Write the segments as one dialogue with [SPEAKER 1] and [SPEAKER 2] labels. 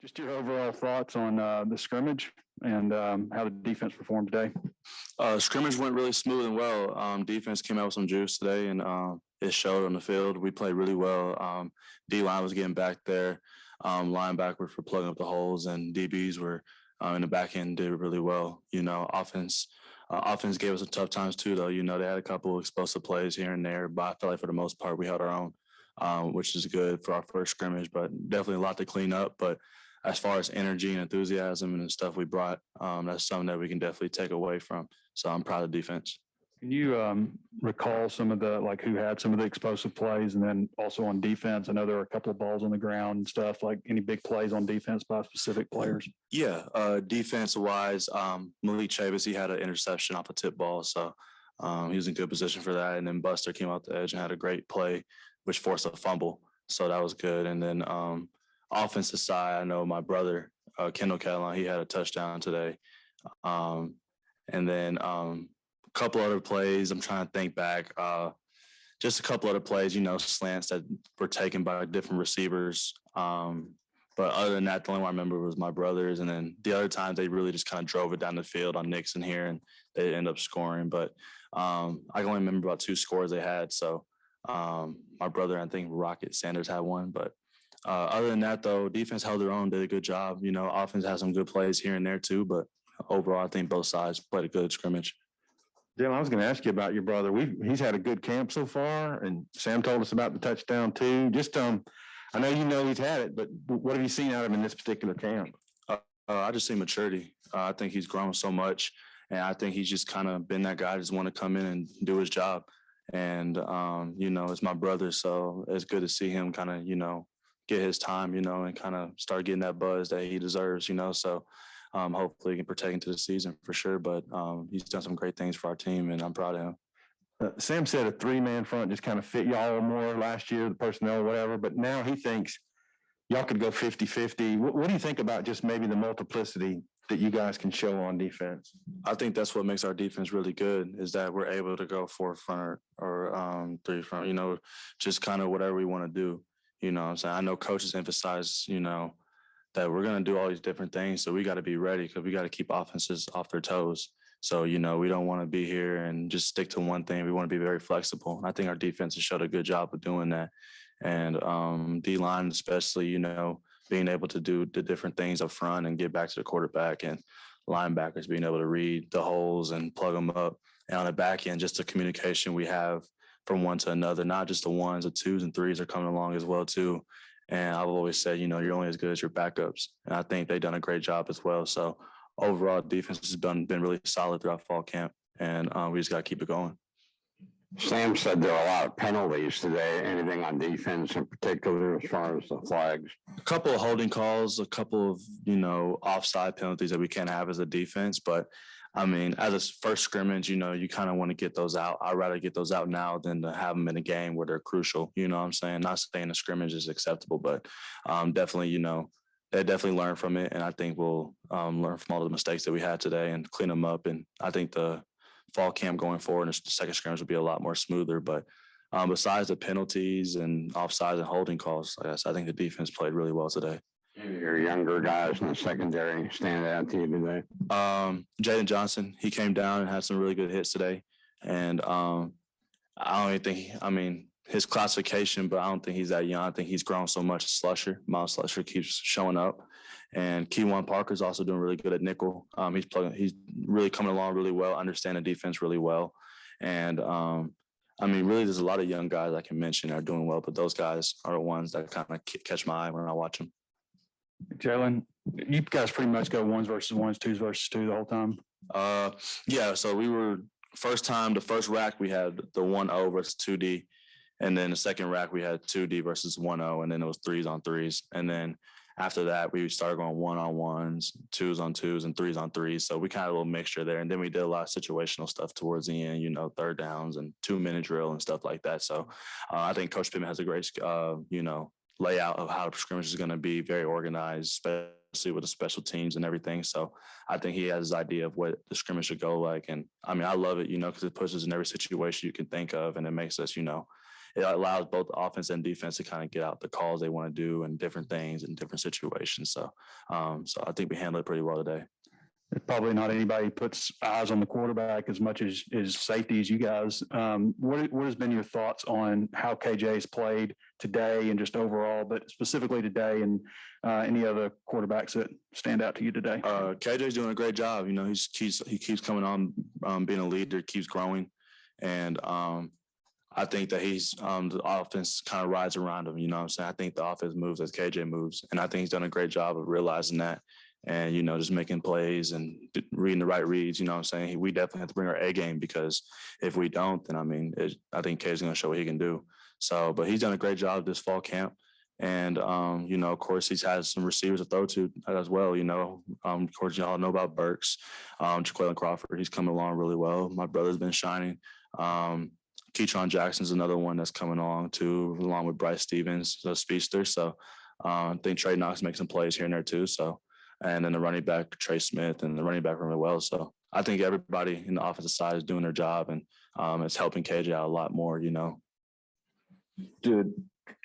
[SPEAKER 1] Just your overall thoughts on the scrimmage and how the defense performed today.
[SPEAKER 2] Scrimmage went really smooth and well. Defense came out with some juice today, and it showed on the field. We played really well. D-line was getting back there. Linebackers were plugging up the holes, and DBs were in the back end did really well. Offense gave us some tough times too, though. They had a couple of explosive plays here and there, but I feel like for the most part we held our own, which is good for our first scrimmage. But definitely a lot to clean up. But as far as energy and enthusiasm and the stuff we brought, that's something that we can definitely take away from. So I'm proud of the defense.
[SPEAKER 1] Can you recall some of the, who had some of the explosive plays, and then also on defense? I know there were a couple of balls on the ground and stuff, like any big plays on defense by specific players?
[SPEAKER 2] Yeah, defense-wise, Malik Chavis, he had an interception off a tip ball, so he was in good position for that. And then Buster came out the edge and had a great play, which forced a fumble, so that was good. And then offensive side, I know my brother, Kendall Catalon, he had a touchdown today. And then a couple other plays, I'm trying to think back, just a couple other plays, slants that were taken by different receivers. But other than that, the only one I remember was my brothers. And then the other times they really just kind of drove it down the field on Nixon here, and they ended up scoring. But I can only remember about two scores they had. So my brother, I think Rocket Sanders had one. But other than that, though, defense held their own, did a good job. Offense had some good plays here and there too. But overall, I think both sides played a good scrimmage.
[SPEAKER 3] Jim, I was going to ask you about your brother. He's had a good camp so far, and Sam told us about the touchdown too. Just I know he's had it, but what have you seen out of him in this particular camp?
[SPEAKER 2] I just see maturity. I think he's grown so much, and I think he's just kind of been that guy, just want to come in and do his job. And it's my brother, so it's good to see him kind of get his time, and kind of start getting that buzz that he deserves. So. Hopefully he can protect into the season for sure, but he's done some great things for our team, and I'm proud of him.
[SPEAKER 3] Sam said a three-man front just kind of fit y'all more last year, the personnel, whatever, but now he thinks y'all could go 50-50. What do you think about just maybe the multiplicity that you guys can show on defense?
[SPEAKER 2] I think that's what makes our defense really good, is that we're able to go four front or three front, just kind of whatever we want to do. What I'm saying? I know coaches emphasize, that we're going to do all these different things. So we got to be ready, because we got to keep offenses off their toes. So, we don't want to be here and just stick to one thing. We want to be very flexible. And I think our defense has showed a good job of doing that. And D-line especially, being able to do the different things up front and get back to the quarterback, and linebackers being able to read the holes and plug them up. And on the back end, just the communication we have from one to another, not just the ones, the twos and threes are coming along as well too. And I've always said, you're only as good as your backups. And I think they've done a great job as well. So overall, defense has been really solid throughout fall camp, and we just got to keep it going.
[SPEAKER 4] Sam said there are a lot of penalties today. Anything on defense in particular as far as the flags?
[SPEAKER 2] A couple of holding calls, a couple of, offside penalties that we can't have as a defense. But as a first scrimmage, you kind of want to get those out. I'd rather get those out now than to have them in a game where they're crucial. You know what I'm saying? Not saying the scrimmage is acceptable, but definitely, they definitely learn from it. And I think we'll learn from all the mistakes that we had today and clean them up. And I think the fall camp going forward, the second scrimmage will be a lot more smoother. But besides the penalties and offsides and holding calls, I think the defense played really well today.
[SPEAKER 4] Your younger guys in the secondary stand out to you today?
[SPEAKER 2] Jaden Johnson, he came down and had some really good hits today. And I don't even think, his classification, but I don't think he's that young. I think he's grown so much. Slusher, Miles Slusher keeps showing up. And Keywan Parker's also doing really good at nickel. He's really coming along really well, understanding defense really well. And really there's a lot of young guys I can mention are doing well, but those guys are the ones that kind of catch my eye when I watch them.
[SPEAKER 1] Jalen, you guys pretty much go ones versus ones, twos versus two the whole time?
[SPEAKER 2] Yeah, so we were the first rack we had the 1-0 versus 2D, and then the second rack we had 2D versus 1-0, and then it was 3s on 3s. And then after that we started going 1-on-1s, 2s on 2s, and 3s on 3s. So we kind of a little mixture there. And then we did a lot of situational stuff towards the end, third downs and 2-minute drill and stuff like that. So I think Coach Pittman has a great layout of how the scrimmage is going to be, very organized, especially with the special teams and everything. So I think he has his idea of what the scrimmage should go like. And I love it, because it puts us in every situation you can think of, and it makes us, it allows both offense and defense to kind of get out the calls they want to do and different things in different situations. So I think we handled it pretty well today.
[SPEAKER 1] Probably not anybody puts eyes on the quarterback as much as safety as you guys. What has been your thoughts on how KJ's played today and just overall, but specifically today, and any other quarterbacks that stand out to you today?
[SPEAKER 2] KJ's doing a great job. You know, he keeps coming on, being a leader, keeps growing, and I think that the offense kind of rides around him. You know what I'm saying? I think the offense moves as KJ moves, and I think he's done a great job of realizing that. And, you know, just making plays and reading the right reads, you know what I'm saying? We definitely have to bring our A game, because if we don't, then, I mean, I think K's going to show what he can do. So, but he's done a great job this fall camp. And, you know, of course, he's had some receivers to throw to as well, you know. Of course, y'all know about Burks, Jaquaylin Crawford. He's coming along really well. My brother's been shining. Keytron Jackson's another one that's coming along too, along with Bryce Stevens, the speedster. So I think Trey Knox makes some plays here and there too. So, and then the running back, Trey Smith, and the running back really well. So I think everybody in the offensive side is doing their job, and it's helping KJ out a lot more, you know.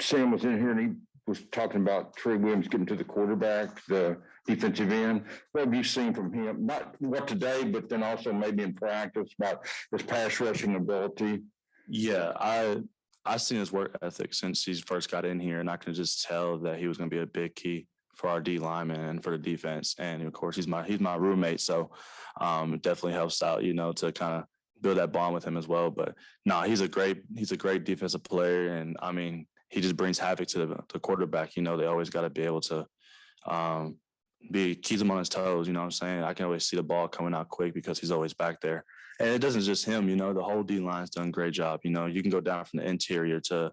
[SPEAKER 3] Sam was in here and he was talking about Trey Williams getting to the quarterback, the defensive end. What have you seen from him? Not what today, but then also maybe in practice about his pass rushing ability.
[SPEAKER 2] Yeah, I've seen his work ethic since he first got in here, and I can just tell that he was going to be a big key for our D lineman and for the defense. And of course, he's my roommate, so it definitely helps out, you know, to kind of build that bond with him as well. But no, he's a great defensive player, and I mean, he just brings havoc to the quarterback. You know, they always got to be able to keeps him on his toes. You know what I'm saying? I can always see the ball coming out quick because he's always back there. And it doesn't just him, you know, the whole D line's done a great job. You know, you can go down from the interior to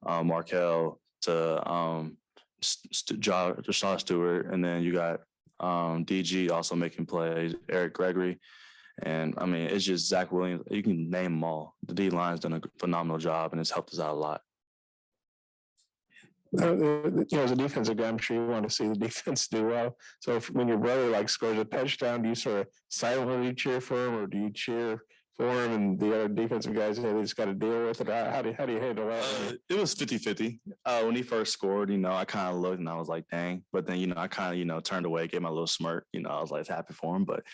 [SPEAKER 2] Markel to Shaw Stewart, and then you got DG also making plays, Eric Gregory. And I mean, it's just Zach Williams. You can name them all. The D line's done a phenomenal job, and it's helped us out a lot.
[SPEAKER 5] You know, as a defensive guy, I'm sure you want to see the defense do well. So when your brother scores a touchdown, do you sort of silently cheer for him, or do you cheer for him and the other defensive guys, they just got to deal with it? How do you handle that?
[SPEAKER 2] It was 50-50. When he first scored, you know, I kind of looked and I was like, dang. But then, you know, I kind of, you know, turned away, gave my little smirk. You know, I was like happy for him. But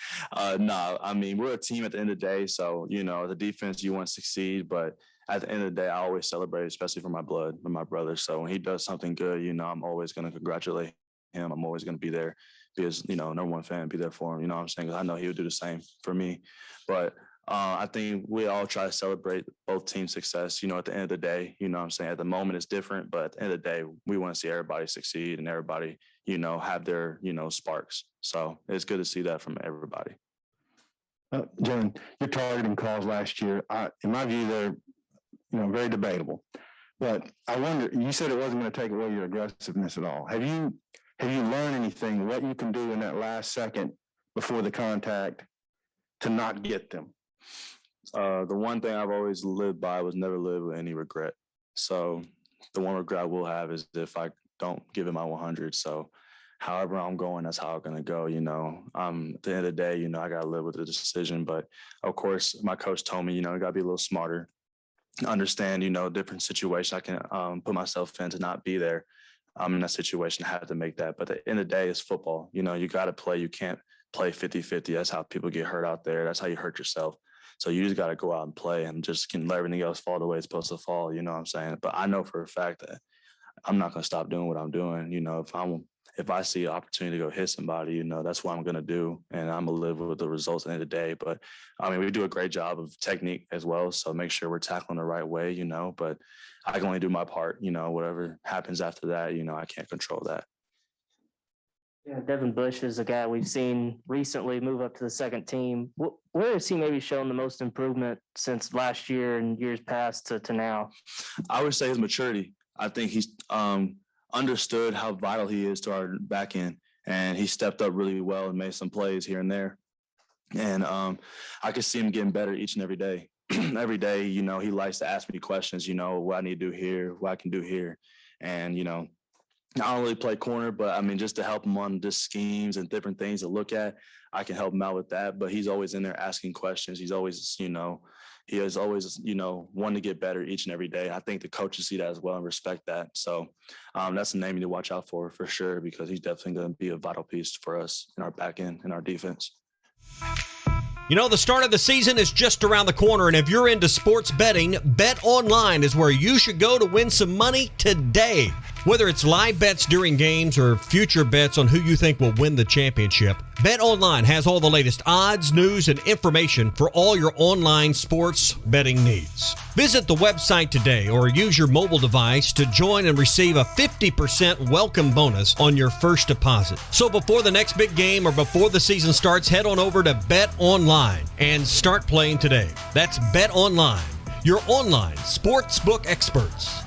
[SPEAKER 2] no, I mean, we're a team at the end of the day. So, you know, the defense, you want to succeed. But at the end of the day, I always celebrate, especially for my my brother. So when he does something good, you know, I'm always going to congratulate him. I'm always going to be there, be his, you know, number one fan, be there for him. You know what I'm saying? 'Cause I know he would do the same for me. But I think we all try to celebrate both teams' success, you know, at the end of the day. You know what I'm saying? At the moment, it's different, but at the end of the day, we want to see everybody succeed and everybody, you know, have their, you know, sparks. So it's good to see that from everybody.
[SPEAKER 3] Jalen, your targeting calls last year, in my view, they're, you know, very debatable. But I wonder, you said it wasn't going to take away your aggressiveness at all. Have you learned anything, what you can do in that last second before the contact to not get them?
[SPEAKER 2] The one thing I've always lived by was never live with any regret. So the one regret I will have is if I don't give it my 100. So however I'm going, that's how I'm going to go, you know. At the end of the day, you know, I got to live with the decision. But of course, my coach told me, you know, I got to be a little smarter, understand, you know, different situation I can put myself in to not be there. I'm in that situation, I have to make that. But at the end of the day, it's football. You know, you got to play. You can't play 50-50. That's how people get hurt out there. That's how you hurt yourself. So you just got to go out and play and just can let everything else fall the way it's supposed to fall. You know what I'm saying? But I know for a fact that I'm not going to stop doing what I'm doing. You know, if I see an opportunity to go hit somebody, you know, that's what I'm going to do. And I'm going to live with the results at the end of the day. But I mean, we do a great job of technique as well. So make sure we're tackling the right way, you know, but I can only do my part, you know, whatever happens after that, you know, I can't control that.
[SPEAKER 6] Yeah, Devin Bush is a guy we've seen recently move up to the second team. Where has he maybe shown the most improvement since last year and years past to now?
[SPEAKER 2] I would say his maturity. I think he's understood how vital he is to our back end, and he stepped up really well and made some plays here and there. And I could see him getting better each and every day. Every day, you know, he likes to ask me questions, you know, what I need to do here, what I can do here. And, you know, I don't really play corner, but I mean, just to help him on just schemes and different things to look at, I can help him out with that. But he's always in there asking questions. He's always, he is always, wanting to get better each and every day. I think the coaches see that as well and respect that. So that's a name you need to watch out for sure, because he's definitely going to be a vital piece for us in our back end and our defense.
[SPEAKER 7] You know, the start of the season is just around the corner, and if you're into sports betting, Bet Online is where you should go to win some money today. Whether it's live bets during games or future bets on who you think will win the championship, Bet Online has all the latest odds, news, and information for all your online sports betting needs. Visit the website today or use your mobile device to join and receive a 50% welcome bonus on your first deposit. So before the next big game or before the season starts, head on over to Bet Online and start playing today. That's Bet Online, your online sportsbook experts.